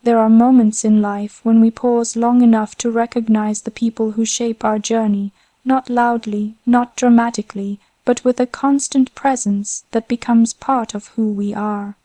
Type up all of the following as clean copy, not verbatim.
There are moments in life when we pause long enough to recognize the people who shape our journey, not loudly, not dramatically, but with a constant presence that becomes part of who we are.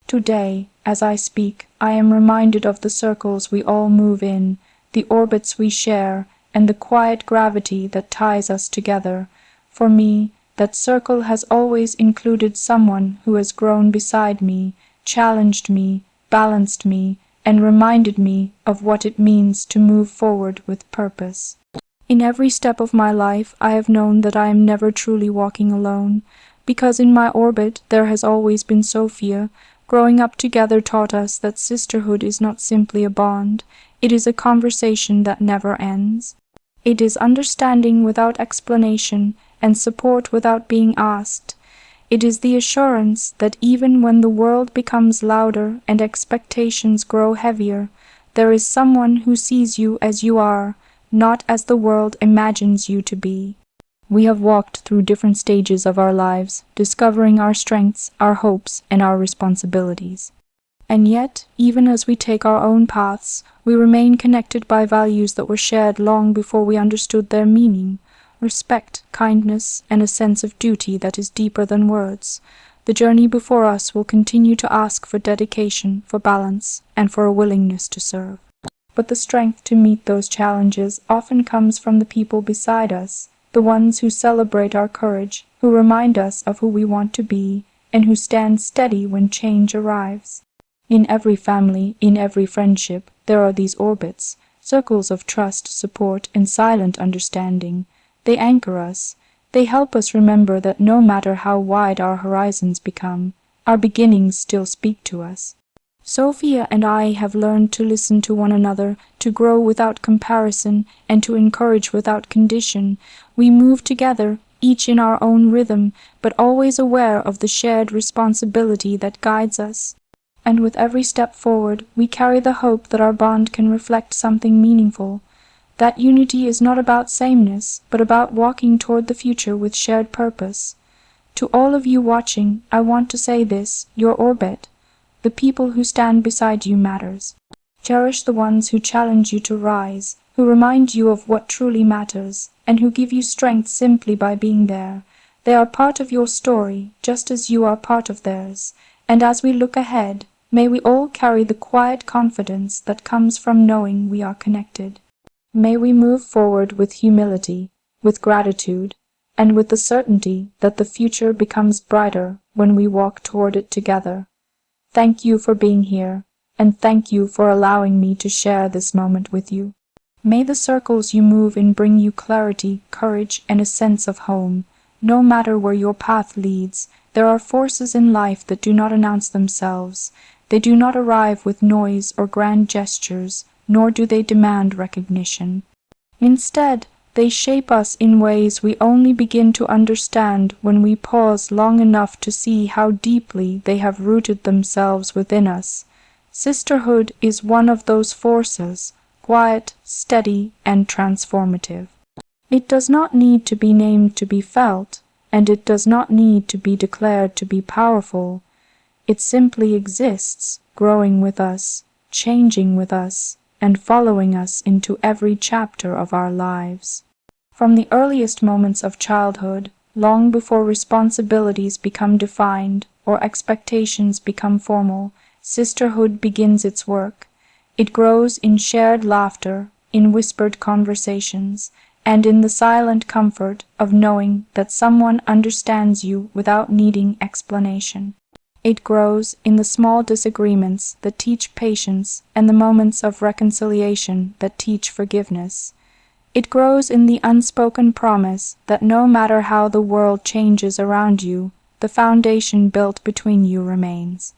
Today, as I speak, I am reminded of the circles we all move in, the orbits we share, and the quiet gravity that ties us together. For me, that circle has always included someone who has grown beside me, challenged me, balanced me, and reminded me of what it means to move forward with purpose. In every step of my life, I have known that I am never truly walking alone, because in my orbit there has always been Sofia. Growing up together taught us that sisterhood is not simply a bond, it is a conversation that never ends. It is understanding without explanation and support without being asked. It is the assurance that even when the world becomes louder and expectations grow heavier, there is someone who sees you as you are, not as the world imagines you to be. We have walked through different stages of our lives, discovering our strengths, our hopes, and our responsibilities. And yet, even as we take our own paths, we remain connected by values that were shared long before we understood their meaning. Respect, kindness, and a sense of duty that is deeper than words. The journey before us will continue to ask for dedication, for balance, and for a willingness to serve. But the strength to meet those challenges often comes from the people beside us, the ones who celebrate our courage, who remind us of who we want to be, and who stand steady when change arrives. In every family, in every friendship, there are these orbits, circles of trust, support, and silent understanding. They anchor us. They help us remember that no matter how wide our horizons become, our beginnings still speak to us. Sofia and I have learned to listen to one another, to grow without comparison, and to encourage without condition. We move together, each in our own rhythm, but always aware of the shared responsibility that guides us. And with every step forward, we carry the hope that our bond can reflect something meaningful. That unity is not about sameness, but about walking toward the future with shared purpose. To all of you watching, I want to say this: your orbit, the people who stand beside you, matters. Cherish the ones who challenge you to rise, who remind you of what truly matters, and who give you strength simply by being there. They are part of your story, just as you are part of theirs. And as we look ahead, may we all carry the quiet confidence that comes from knowing we are connected. May we move forward with humility, with gratitude, and with the certainty that the future becomes brighter when we walk toward it together. Thank you for being here, and thank you for allowing me to share this moment with you. May the circles you move in bring you clarity, courage, and a sense of home. No matter where your path leads, there are forces in life that do not announce themselves. They do not arrive with noise or grand gestures, nor do they demand recognition. Instead, they shape us in ways we only begin to understand when we pause long enough to see how deeply they have rooted themselves within us. Sisterhood is one of those forces, quiet, steady, and transformative. It does not need to be named to be felt, and it does not need to be declared to be powerful. It simply exists, growing with us, changing with us, and following us into every chapter of our lives. From the earliest moments of childhood, long before responsibilities become defined or expectations become formal, sisterhood begins its work. It grows in shared laughter, in whispered conversations, and in the silent comfort of knowing that someone understands you without needing explanation. It grows in the small disagreements that teach patience and the moments of reconciliation that teach forgiveness. It grows in the unspoken promise that no matter how the world changes around you, the foundation built between you remains.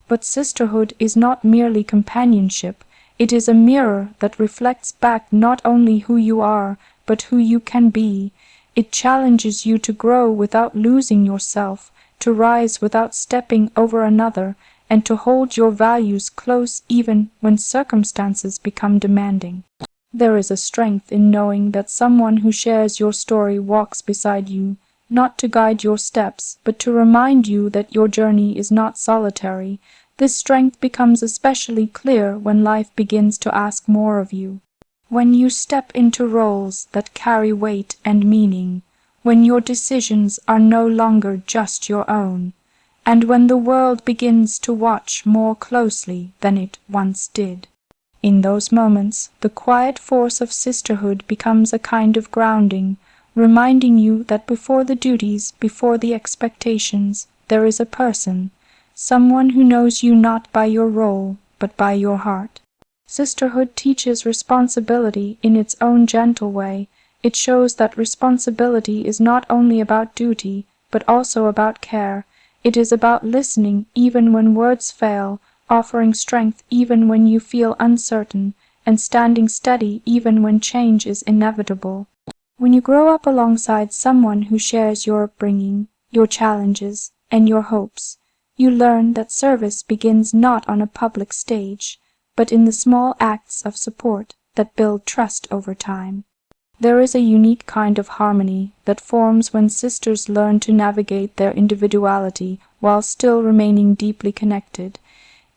But sisterhood is not merely companionship, it is a mirror that reflects back not only who you are, but who you can be. It challenges you to grow without losing yourself, to rise without stepping over another, and to hold your values close even when circumstances become demanding. There is a strength in knowing that someone who shares your story walks beside you, not to guide your steps, but to remind you that your journey is not solitary, This strength becomes especially clear when life begins to ask more of you. When you step into roles that carry weight and meaning, when your decisions are no longer just your own, and when the world begins to watch more closely than it once did. In those moments, the quiet force of sisterhood becomes a kind of grounding, reminding you that before the duties, before the expectations, there is a person, someone who knows you not by your role, but by your heart. Sisterhood teaches responsibility in its own gentle way. It shows that responsibility is not only about duty, but also about care. It is about listening even when words fail, offering strength even when you feel uncertain, and standing steady even when change is inevitable. When you grow up alongside someone who shares your upbringing, your challenges, and your hopes, you learn that service begins not on a public stage, but in the small acts of support that build trust over time. There is a unique kind of harmony that forms when sisters learn to navigate their individuality while still remaining deeply connected.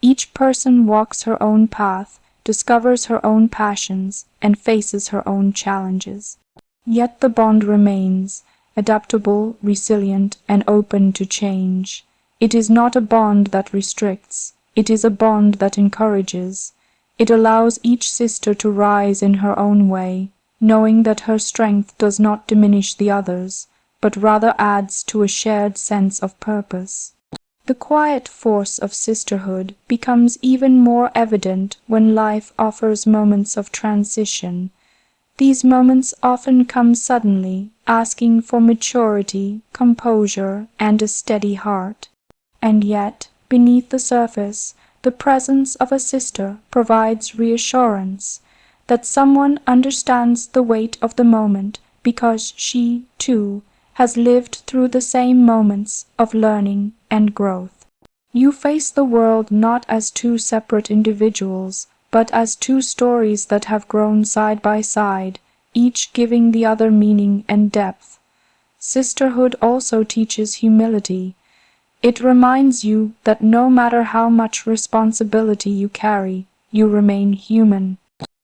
Each person walks her own path, discovers her own passions, and faces her own challenges. Yet the bond remains, adaptable, resilient, and open to change. It is not a bond that restricts, it is a bond that encourages. It allows each sister to rise in her own way, knowing that her strength does not diminish the others, but rather adds to a shared sense of purpose. The quiet force of sisterhood becomes even more evident when life offers moments of transition. These moments often come suddenly, asking for maturity, composure, and a steady heart. And yet, beneath the surface, the presence of a sister provides reassurance that someone understands the weight of the moment because she, too, has lived through the same moments of learning and growth. You face the world not as two separate individuals, but as two stories that have grown side by side, each giving the other meaning and depth. Sisterhood also teaches humility. It reminds you that no matter how much responsibility you carry, you remain human.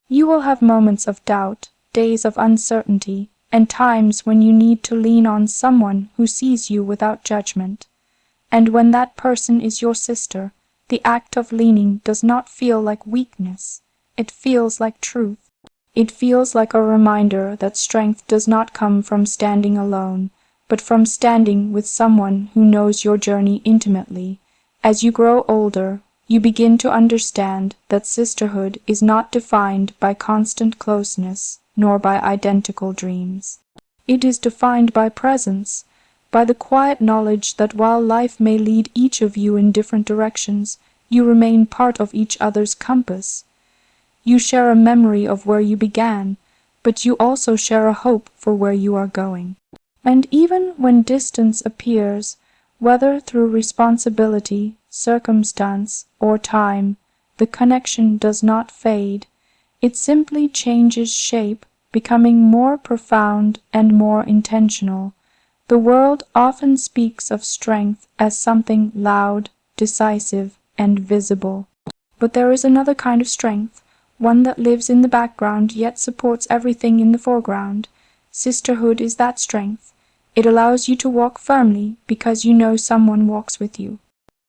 You will have moments of doubt, days of uncertainty, and times when you need to lean on someone who sees you without judgment. And when that person is your sister, the act of leaning does not feel like weakness. It feels like truth. It feels like a reminder that strength does not come from standing alone, but from standing with someone who knows your journey intimately. As you grow older, you begin to understand that sisterhood is not defined by constant closeness, nor by identical dreams. It is defined by presence, by the quiet knowledge that while life may lead each of you in different directions, you remain part of each other's compass. You share a memory of where you began, but you also share a hope for where you are going. And even when distance appears, whether through responsibility, circumstance, or time, the connection does not fade. It simply changes shape, becoming more profound and more intentional. The world often speaks of strength as something loud, decisive, and visible. But there is another kind of strength, one that lives in the background yet supports everything in the foreground. Sisterhood is that strength. It allows you to walk firmly because you know someone walks with you.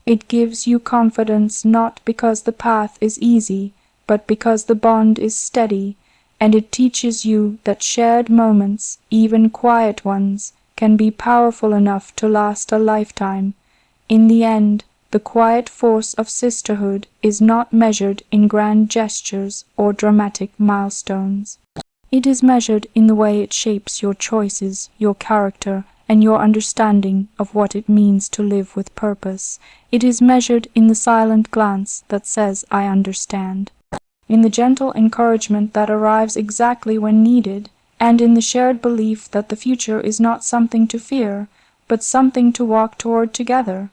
It gives you confidence not because the path is easy, but because the bond is steady, and it teaches you that shared moments, even quiet ones, can be powerful enough to last a lifetime. In the end, the quiet force of sisterhood is not measured in grand gestures or dramatic milestones. It is measured in the way it shapes your choices, your character, and your understanding of what it means to live with purpose. It is measured in the silent glance that says, "I understand," in the gentle encouragement that arrives exactly when needed, and in the shared belief that the future is not something to fear, but something to walk toward together.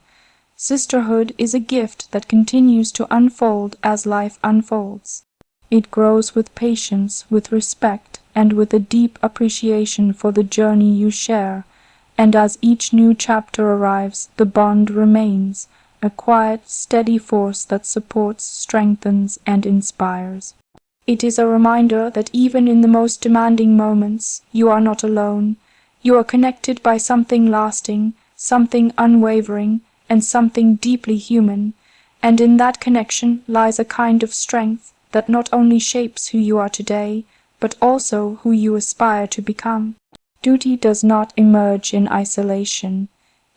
Sisterhood is a gift that continues to unfold as life unfolds. It grows with patience, with respect, and with a deep appreciation for the journey you share, and as each new chapter arrives, the bond remains, a quiet, steady force that supports, strengthens, and inspires. It is a reminder that even in the most demanding moments, you are not alone. You are connected by something lasting, something unwavering, and something deeply human, and in that connection lies a kind of strength that not only shapes who you are today, but also who you aspire to become. Duty does not emerge in isolation.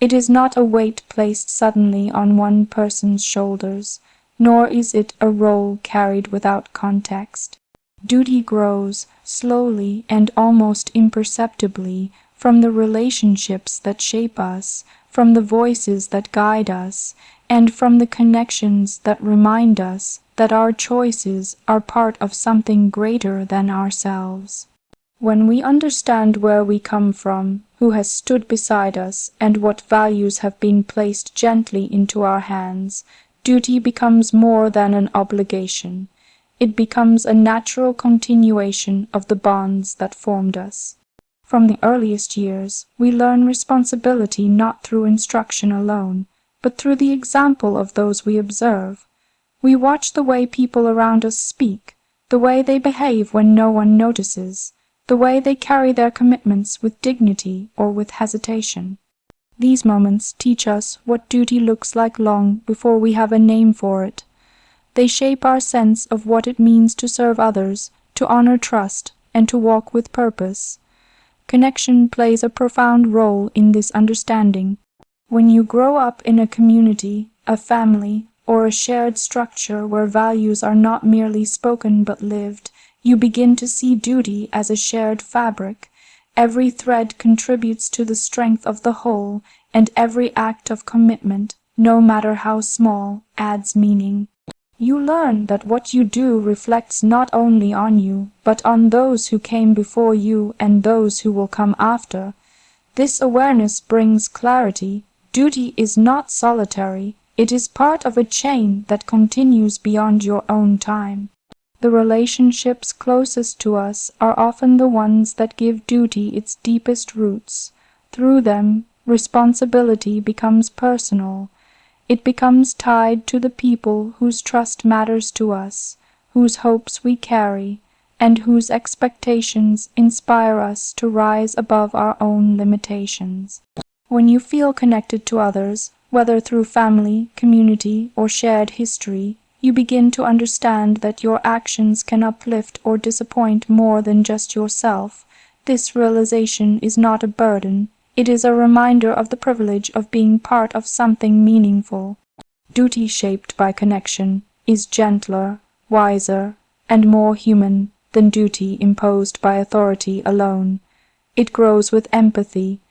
It is not a weight placed suddenly on one person's shoulders, nor is it a role carried without context. Duty grows, slowly and almost imperceptibly, from the relationships that shape us, from the voices that guide us, and from the connections that remind us that our choices are part of something greater than ourselves. When we understand where we come from, who has stood beside us, and what values have been placed gently into our hands, duty becomes more than an obligation. It becomes a natural continuation of the bonds that formed us. From the earliest years, we learn responsibility not through instruction alone, but through the example of those we observe. We watch the way people around us speak, the way they behave when no one notices, the way they carry their commitments with dignity or with hesitation. These moments teach us what duty looks like long before we have a name for it. They shape our sense of what it means to serve others, to honor trust, and to walk with purpose. Connection plays a profound role in this understanding. When you grow up in a community, a family, or a shared structure where values are not merely spoken but lived, you begin to see duty as a shared fabric. Every thread contributes to the strength of the whole, and every act of commitment, no matter how small, adds meaning. You learn that what you do reflects not only on you, but on those who came before you and those who will come after. This awareness brings clarity. Duty is not solitary. It is part of a chain that continues beyond your own time. The relationships closest to us are often the ones that give duty its deepest roots. Through them, responsibility becomes personal. It becomes tied to the people whose trust matters to us, whose hopes we carry, and whose expectations inspire us to rise above our own limitations. When you feel connected to others, whether through family, community, or shared history, you begin to understand that your actions can uplift or disappoint more than just yourself. This realization is not a burden. It is a reminder of the privilege of being part of something meaningful. Duty shaped by connection is gentler, wiser, and more human than duty imposed by authority alone. It grows with empathy.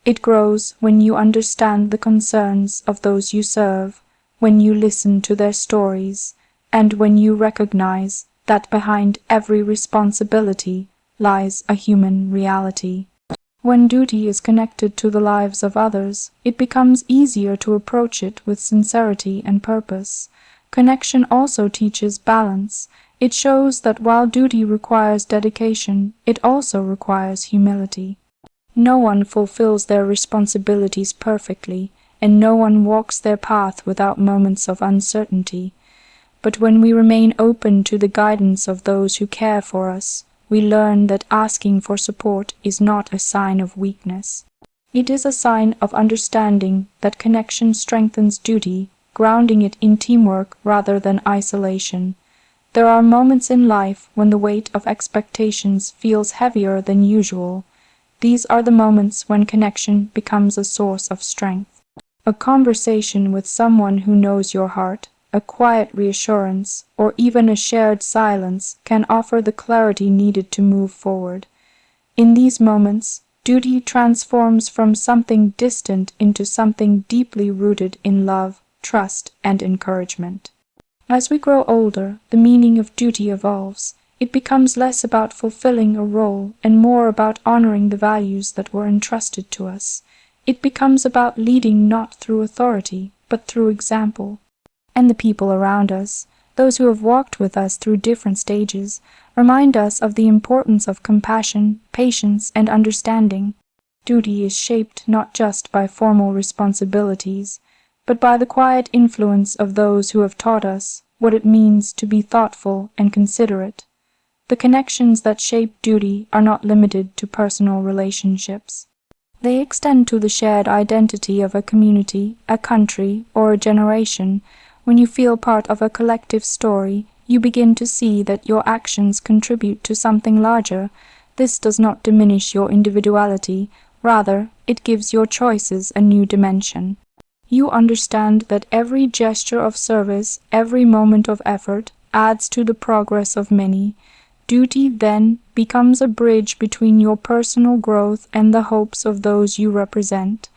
It grows when you understand the concerns of those you serve, when you listen to their stories, and when you recognize that behind every responsibility lies a human reality. When duty is connected to the lives of others, it becomes easier to approach it with sincerity and purpose. Connection also teaches balance. It shows that while duty requires dedication, it also requires humility. No one fulfills their responsibilities perfectly, and no one walks their path without moments of uncertainty. But when we remain open to the guidance of those who care for us, we learn that asking for support is not a sign of weakness. It is a sign of understanding that connection strengthens duty, grounding it in teamwork rather than isolation. There are moments in life when the weight of expectations feels heavier than usual. These are the moments when connection becomes a source of strength. A conversation with someone who knows your heart, a quiet reassurance, or even a shared silence can offer the clarity needed to move forward. In these moments, duty transforms from something distant into something deeply rooted in love, trust, and encouragement. As we grow older, the meaning of duty evolves. It becomes less about fulfilling a role and more about honoring the values that were entrusted to us. It becomes about leading not through authority, but through example. And the people around us, those who have walked with us through different stages, remind us of the importance of compassion, patience, and understanding. Duty is shaped not just by formal responsibilities, but by the quiet influence of those who have taught us what it means to be thoughtful and considerate. The connections that shape duty are not limited to personal relationships. They extend to the shared identity of a community, a country, or a generation. When you feel part of a collective story, you begin to see that your actions contribute to something larger. This does not diminish your individuality, rather, it gives your choices a new dimension. You understand that every gesture of service, every moment of effort, adds to the progress of many. Duty, then, becomes a bridge between your personal growth and the hopes of those you represent.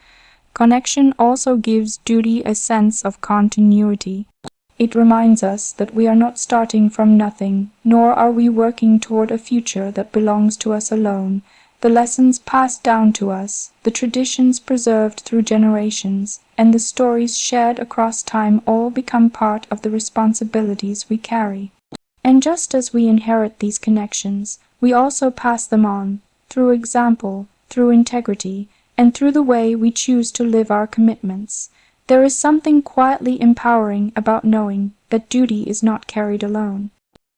Connection also gives duty a sense of continuity. It reminds us that we are not starting from nothing, nor are we working toward a future that belongs to us alone. The lessons passed down to us, the traditions preserved through generations, and the stories shared across time all become part of the responsibilities we carry. And just as we inherit these connections, we also pass them on, through example, through integrity, and through the way we choose to live our commitments. There is something quietly empowering about knowing that duty is not carried alone.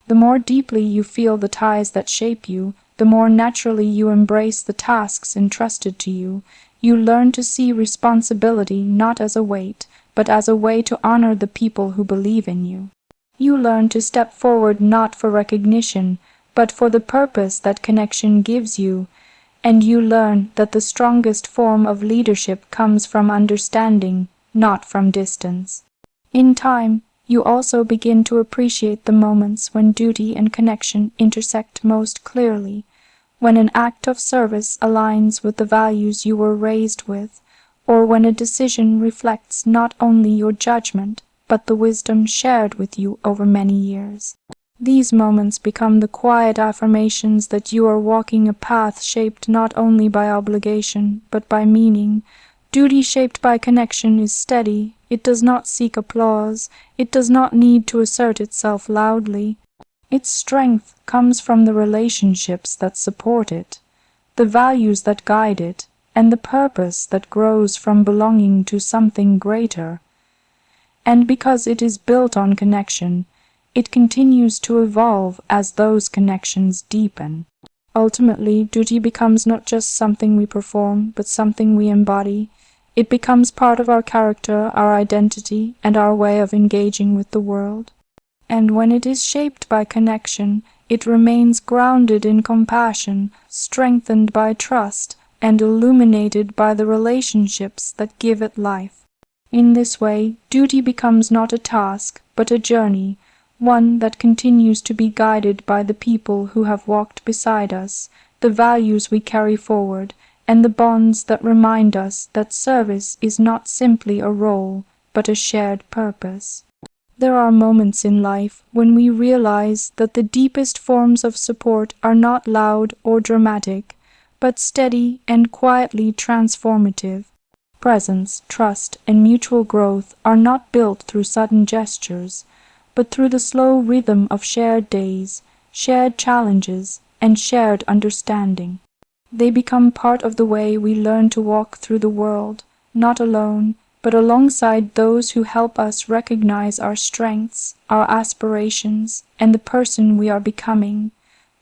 The more deeply you feel the ties that shape you, the more naturally you embrace the tasks entrusted to you. You learn to see responsibility not as a weight, but as a way to honor the people who believe in you. You learn to step forward not for recognition, but for the purpose that connection gives you, and you learn that the strongest form of leadership comes from understanding, not from distance. In time, you also begin to appreciate the moments when duty and connection intersect most clearly, when an act of service aligns with the values you were raised with, or when a decision reflects not only your judgment, but the wisdom shared with you over many years. These moments become the quiet affirmations that you are walking a path shaped not only by obligation, but by meaning. Duty shaped by connection is steady. It does not seek applause. It does not need to assert itself loudly. Its strength comes from the relationships that support it, the values that guide it, and the purpose that grows from belonging to something greater. And because it is built on connection, it continues to evolve as those connections deepen. Ultimately, duty becomes not just something we perform, but something we embody. It becomes part of our character, our identity, and our way of engaging with the world. And when it is shaped by connection, it remains grounded in compassion, strengthened by trust, and illuminated by the relationships that give it life. In this way, duty becomes not a task, but a journey, one that continues to be guided by the people who have walked beside us, the values we carry forward, and the bonds that remind us that service is not simply a role, but a shared purpose. There are moments in life when we realize that the deepest forms of support are not loud or dramatic, but steady and quietly transformative. Presence, trust, and mutual growth are not built through sudden gestures, but through the slow rhythm of shared days, shared challenges, and shared understanding. They become part of the way we learn to walk through the world, not alone, but alongside those who help us recognize our strengths, our aspirations, and the person we are becoming.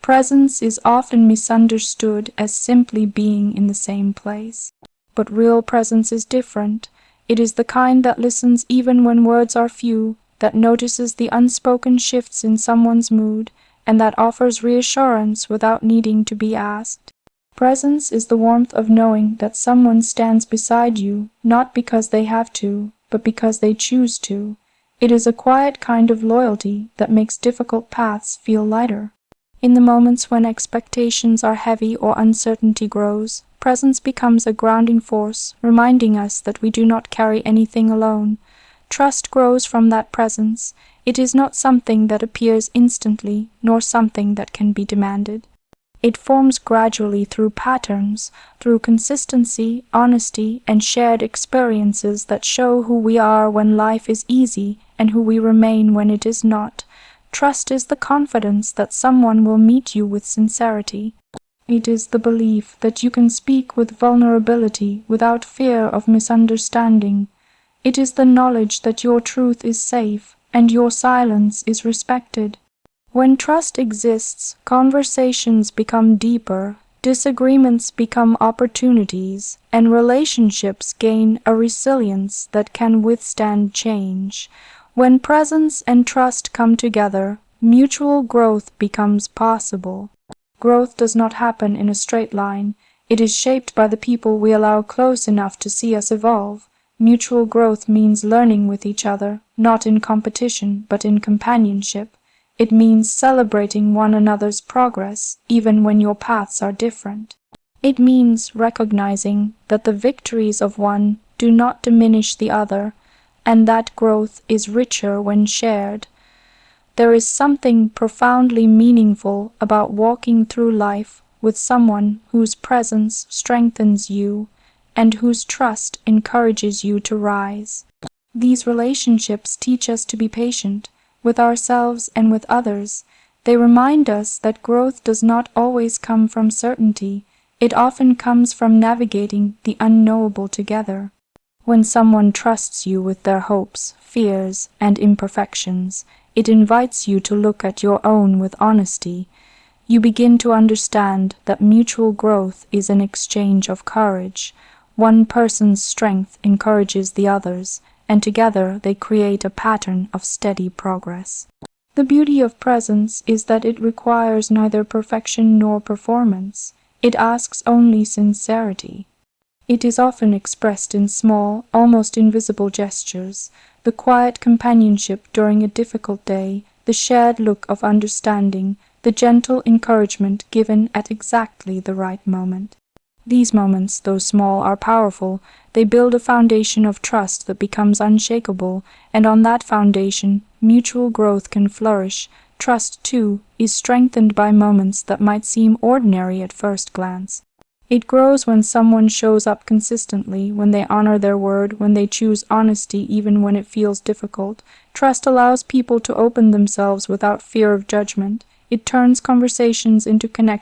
Presence is often misunderstood as simply being in the same place. But real presence is different. It is the kind that listens even when words are few, that notices the unspoken shifts in someone's mood, and that offers reassurance without needing to be asked. Presence is the warmth of knowing that someone stands beside you, not because they have to, but because they choose to. It is a quiet kind of loyalty that makes difficult paths feel lighter. In the moments when expectations are heavy or uncertainty grows, presence becomes a grounding force, reminding us that we do not carry anything alone. Trust grows from that presence. It is not something that appears instantly, nor something that can be demanded. It forms gradually through patterns, through consistency, honesty, and shared experiences that show who we are when life is easy and who we remain when it is not. Trust is the confidence that someone will meet you with sincerity. It is the belief that you can speak with vulnerability without fear of misunderstanding. It is the knowledge that your truth is safe and your silence is respected. When trust exists, conversations become deeper, disagreements become opportunities, and relationships gain a resilience that can withstand change. When presence and trust come together, mutual growth becomes possible. Growth does not happen in a straight line. It is shaped by the people we allow close enough to see us evolve. Mutual growth means learning with each other, not in competition, but in companionship. It means celebrating one another's progress, even when your paths are different. It means recognizing that the victories of one do not diminish the other, and that growth is richer when shared. There is something profoundly meaningful about walking through life with someone whose presence strengthens you and whose trust encourages you to rise. These relationships teach us to be patient with ourselves and with others. They remind us that growth does not always come from certainty. It often comes from navigating the unknowable together. When someone trusts you with their hopes, fears, and imperfections, it invites you to look at your own with honesty. You begin to understand that mutual growth is an exchange of courage. One person's strength encourages the others, and together they create a pattern of steady progress. The beauty of presence is that it requires neither perfection nor performance. It asks only sincerity. It is often expressed in small, almost invisible gestures, the quiet companionship during a difficult day, the shared look of understanding, the gentle encouragement given at exactly the right moment. These moments, though small, are powerful. They build a foundation of trust that becomes unshakable, and on that foundation, mutual growth can flourish. Trust, too, is strengthened by moments that might seem ordinary at first glance. It grows when someone shows up consistently, when they honor their word, when they choose honesty even when it feels difficult. Trust allows people to open themselves without fear of judgment. It turns conversations into connections